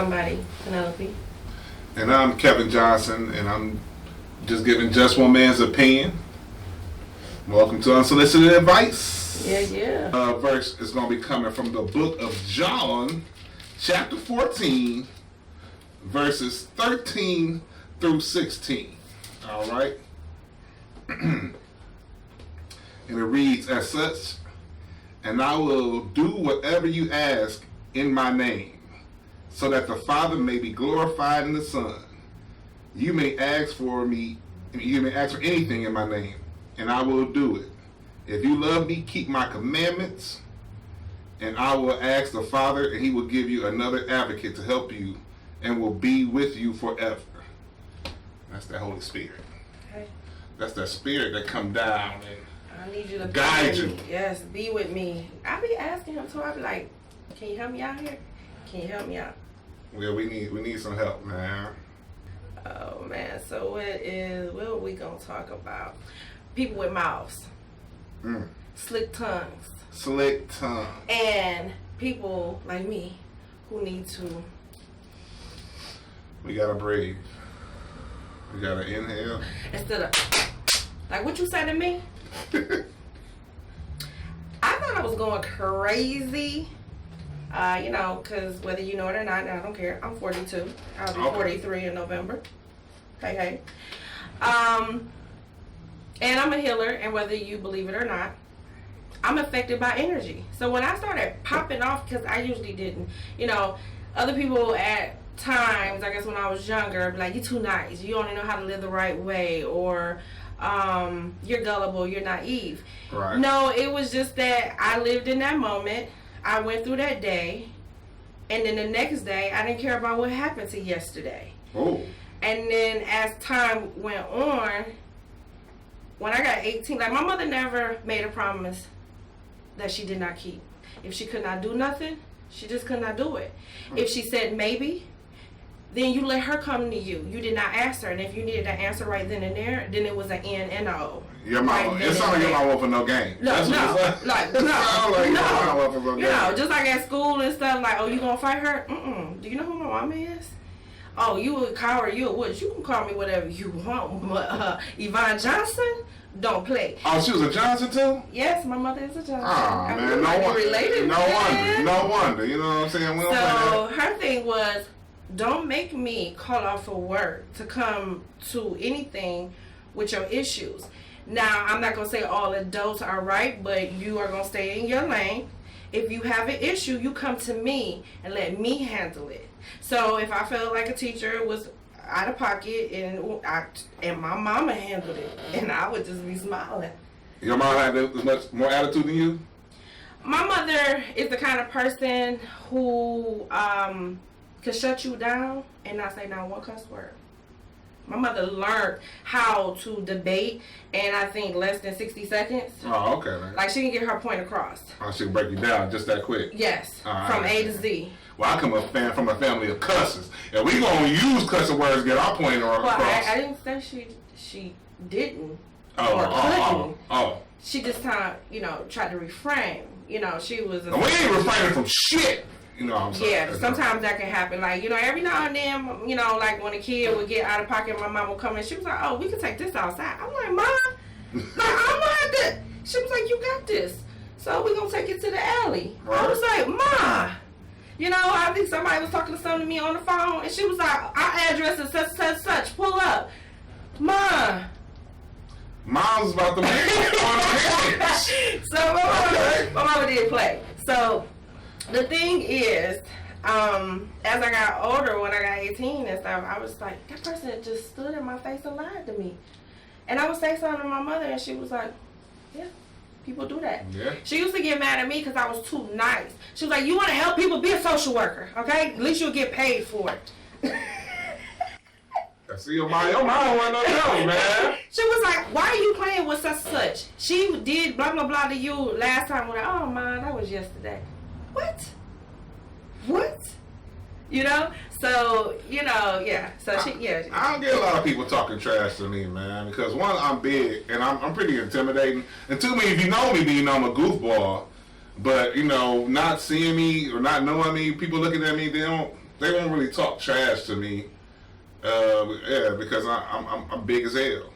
somebody, Penelope. And I'm Kevin Johnson, and I'm just giving just one man's opinion. Welcome to Unsolicited Advice. Yeah. Verse is going to be coming from the book of John, chapter 14, verses 13 through 16. All right? And it reads as such, "And I will do whatever you ask in my name, so that the Father may be glorified in the Son. You may ask for anything in my name, and I will do it. If you love me, keep my commandments, and I will ask the Father, and he will give you another advocate to help you and will be with you forever." That's the Holy Spirit. Okay. That's that spirit that come down and I need you to guide you. Yes, be with me. I be asking him, so I be like, "Can you help me out here? Can you help me out?" Well, we need some help, man. Oh man, so what are we gonna talk about? People with mouths, slick tongues, and people like me who need to. We gotta breathe. We gotta inhale instead of like what you said to me. I thought I was going crazy. Because whether you know it or not, I don't care. I'm 42. I'll be 43 in November. Hey. And I'm a healer, and whether you believe it or not, I'm affected by energy. So when I started popping off, because I usually didn't, other people at times, I guess when I was younger, be like, "You're too nice. You only know how to live the right way," or "You're gullible, you're naive." Right. No, it was just that I lived in that moment. I went through that day, and then the next day, I didn't care about what happened to yesterday. Oh. And then as time went on, when I got 18, like my mother never made a promise that she did not keep. If she could not do nothing, she just could not do it. If she said maybe, then you let her come to you. You did not ask her, and if you needed an answer right then and there, then it was an N and a O. Your mama, it sounds like your mama for no game. No. Just like at school and stuff, like, "Oh, you gonna fight her? Do you know who my mama is? Oh, you a coward, you a witch. You can call me whatever you want, but Yvonne Johnson, don't play." Oh, she was a Johnson too? Yes, my mother is a Johnson. Oh, man, no wonder. Related, no wonder. You know what I'm saying? So her thing was, don't make me call off for work to come to anything with your issues. Now, I'm not going to say all adults are right, but you are going to stay in your lane. If you have an issue, you come to me and let me handle it. So if I felt like a teacher was out of pocket and my mama handled it, and I would just be smiling. Your mom had as much more attitude than you? My mother is the kind of person who could shut you down and not say not one cuss word. My mother learned how to debate in, I think, less than 60 seconds. Oh, okay, man. Like, she can get her point across. Oh, she can break you down just that quick? Yes, from A to Z. Well, I come from a family of cusses, and we gonna use cussing words to get our point across. Well, I didn't say she didn't or couldn't. She just tried to reframe. She was. We ain't refraining from shit. I'm sorry. Yeah, sometimes that can happen. Like, every now and then, like when a kid would get out of pocket, my mom would come in. She was like, "Oh, we can take this outside." I'm like, "Mom, I'm not that." She was like, "You got this. So we're going to take it to the alley." Right. I was like, "Ma." I think somebody was talking to something to me on the phone, and she was like, "Our address is such. Pull up." Ma. Mom's about to make it on the page. So my mama did play. So the thing is, as I got older, when I got 18 and stuff, I was like, that person just stood in my face and lied to me. And I would say something to my mother, and she was like, "Yeah, people do that." Yeah. She used to get mad at me because I was too nice. She was like, "You want to help people? Be a social worker, okay? At least you'll get paid for it." See, your mom wasn't no help, man. She was like, "Why are you playing with such? She did blah, blah, blah to you last time." When "Oh, man, that was yesterday." What? So, yeah. So I don't get a lot of people talking trash to me, man, because one, I'm big, and I'm pretty intimidating. And two, if you know me, then you know I'm a goofball. But, not seeing me or not knowing me, people looking at me, they don't they won't really talk trash to me. Because I'm big as hell.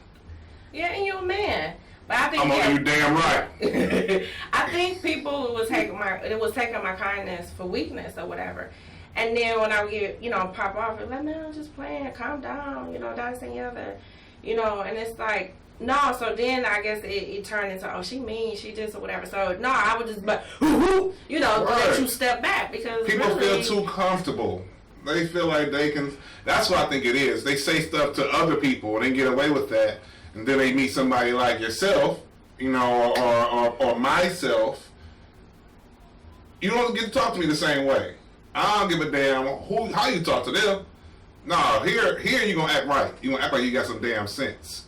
Yeah, and you're a man. But I think you damn right. I think people was taking my kindness for weakness or whatever. And then when I would get, pop off, it's like, man, I'm just playing, calm down, that's and the other, and it's like, no. So then I guess it turned into, oh, she mean, she this or whatever. So no, I would just, but right. Let you step back because people really, feel too comfortable. They feel like they can. That's what I think it is. They say stuff to other people and they get away with that, and then they meet somebody like yourself, or myself. You don't get to talk to me the same way. I don't give a damn how you talk to them. No, here you gonna act right. You gonna act like you got some damn sense.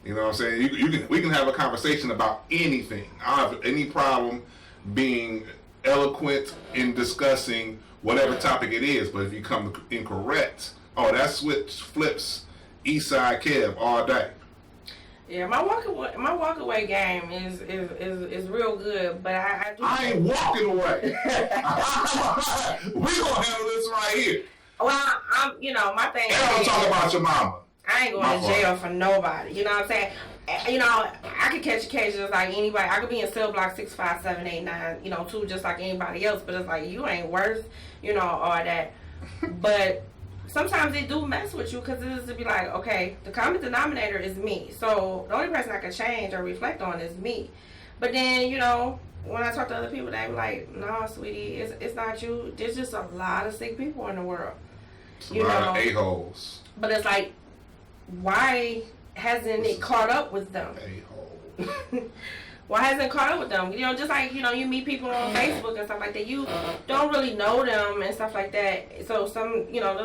You know what I'm saying? We can have a conversation about anything. I don't have any problem being eloquent in discussing whatever topic it is. But if you come incorrect, that switch flips Eastside Kev all day. Yeah, my walk away game is real good, but I ain't walking away. We gonna handle this right here. Well, my thing. And I'm talking about your mama. I ain't going to jail for nobody. You know what I'm saying? I could catch occasions like anybody. I could be in cell block 6, 5, 7, 8, 9. Too, just like anybody else. But it's like you ain't worth, all that. But sometimes they do mess with you because it is to be like, okay, the common denominator is me. So the only person I can change or reflect on is me. But then, when I talk to other people, they be like, no, sweetie, it's not you. There's just a lot of sick people in the world. A lot of a-holes. But it's like, why hasn't it caught up with them? A-hole. Why hasn't it caught up with them? Just like, you meet people on Facebook and stuff like that. You don't really know them and stuff like that. So those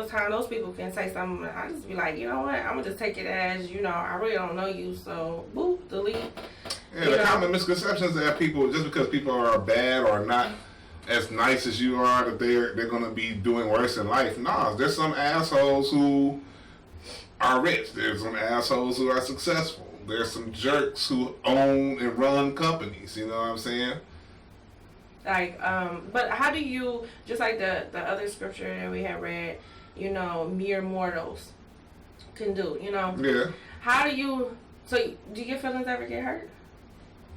times those people can say something. I just be like, you know what? I'm going to just take it as, I really don't know you. So, boop, delete. Yeah, the common misconception is that people, just because people are bad or not as nice as you are, that they're going to be doing worse in life. No, there's some assholes who are rich. There's some assholes who are successful. There's some jerks who own and run companies. You know what I'm saying? Like, but how do you, just like the other scripture that we had read, mere mortals can do, Yeah. How do you, do your feelings ever get hurt?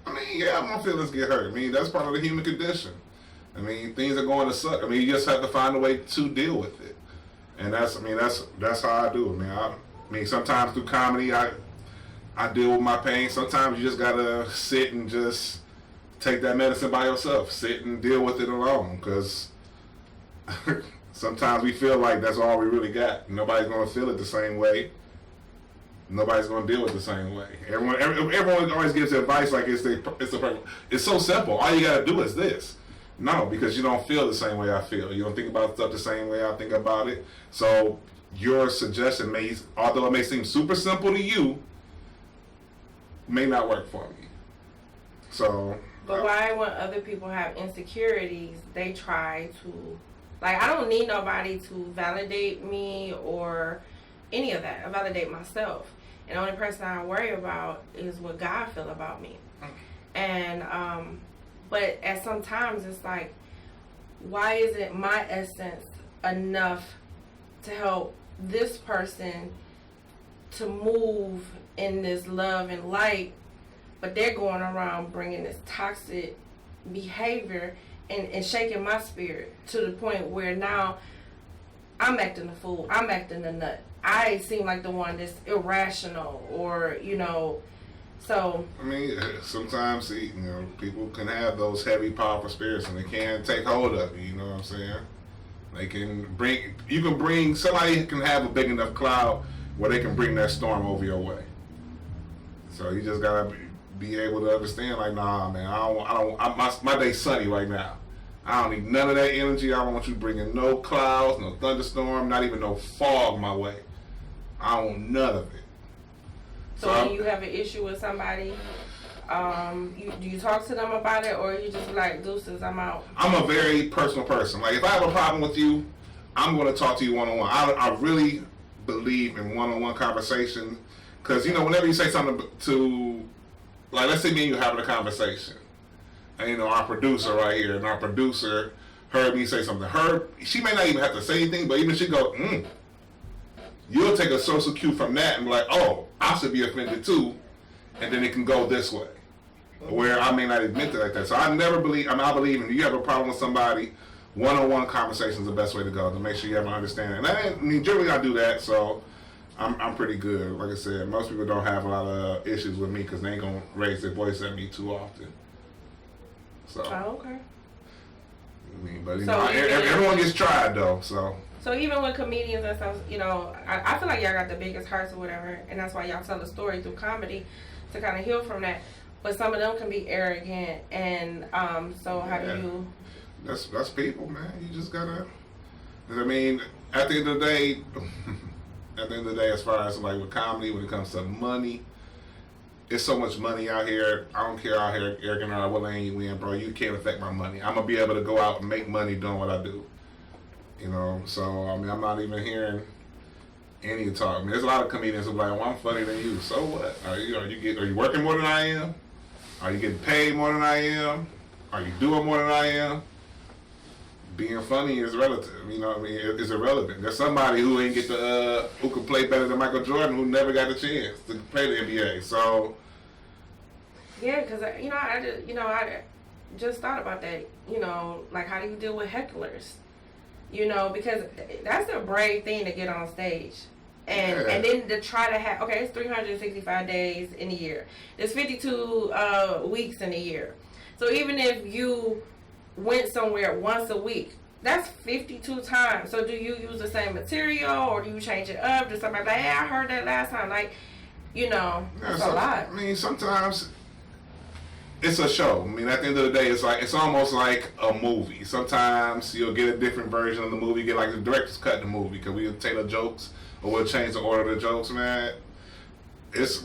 I mean, yeah, my feelings get hurt. I mean, that's part of the human condition. I mean, things are going to suck. I mean, you just have to find a way to deal with it. And that's how I do it, man. I mean, sometimes through comedy, I deal with my pain. Sometimes you just gotta sit and just take that medicine by yourself. Sit and deal with it alone. Because sometimes we feel like that's all we really got. Nobody's gonna feel it the same way. Nobody's gonna deal with it the same way. Everyone always gives advice like it's so simple. All you gotta do is this. No, because you don't feel the same way I feel. You don't think about stuff the same way I think about it. So your suggestion although it may seem super simple to you, may not work for me. So. But why, when other people have insecurities, they try to, like, I don't need nobody to validate me or any of that. I validate myself. And the only person I worry about is what God feel about me. And, but at some times it's like, why isn't my essence enough to help this person to move in this love and light, but they're going around bringing this toxic behavior and shaking my spirit to the point where now I'm acting a fool, I'm acting a nut. I seem like the one that's irrational or, so. I mean, sometimes, people can have those heavy, powerful spirits and they can take hold of you, you know what I'm saying? Somebody can have a big enough cloud where they can bring that storm over your way. So you just gotta be able to understand, like, nah, man, my day's sunny right now. I don't need none of that energy. I don't want you bringing no clouds, no thunderstorm, not even no fog my way. I don't want none of it. So when you have an issue with somebody, do you talk to them about it, or you just like, deuces, I'm out? I'm a very personal person. Like, if I have a problem with you, I'm going to talk to you one-on-one. I really believe in one-on-one conversation, because, whenever you say something to, like, let's say me and you having a conversation, and, our producer right here, and our producer heard me say something. She may not even have to say anything, but even if she go, you'll take a social cue from that and be like, oh, I should be offended too, and then it can go this way. Where I may not admit it like that. So I never believe, I believe in you have a problem with somebody, one-on-one conversation is the best way to go to make sure you have an understanding. And generally I do that, so I'm pretty good. Like I said, most people don't have a lot of issues with me because they ain't going to raise their voice at me too often. So. Oh, okay. But everyone gets tried though, so. So even with comedians and stuff, I feel like y'all got the biggest hearts or whatever, and that's why y'all tell the story through comedy to kind of heal from that. But some of them can be arrogant, and so how do you? That's people, man. You just gotta. I mean, at the end of the day, as far as like with comedy, when it comes to money, it's so much money out here. I don't care out here, arrogant or what lane you in, bro. You can't affect my money. I'm gonna be able to go out and make money doing what I do. So I mean, I'm not even hearing any talk. I mean, there's a lot of comedians who are like, "Well, I'm funnier than you." So what? Are you working more than I am? Are you getting paid more than I am? Are you doing more than I am? Being funny is relative. It's irrelevant. There's somebody who ain't get who could play better than Michael Jordan who never got a chance to play the NBA. So yeah, because I just thought about that. Like how do you deal with hecklers? Because that's a brave thing to get on stage. And then to try to have, it's 365 days in a year. There's 52 weeks in a year. So even if you went somewhere once a week, that's 52 times. So do you use the same material or do you change it up? Do somebody like, hey, I heard that last time. Like, that's a lot. I mean, sometimes it's a show. I mean, at the end of the day, it's almost like a movie. Sometimes you'll get a different version of the movie. You get like the director's cut in the movie because we'll take the jokes or we'll change the order of the jokes, man.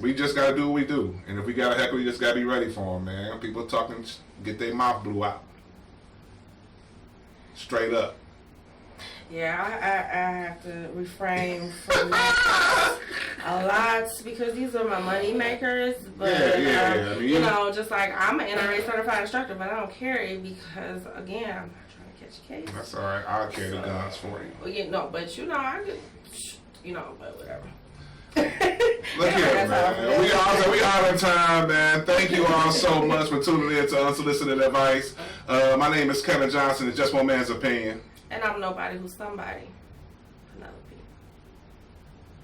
We just gotta do what we do, and if we got a heckle, we just gotta be ready for them, man. People talking, get their mouth blew out, straight up. Yeah, I have to refrain from that a lot because these are my money makers. But I mean, just like I'm an NRA certified instructor, but I don't carry because again, I'm not trying to catch a case. That's all right. I'll carry the guns for you. Well, but I could, but whatever. Look here, man. We out of time, man. Thank you all so much for tuning in to Unsolicited Advice. My name is Kevin Johnson. It's just one man's opinion. And I'm nobody who's somebody. Penelopia.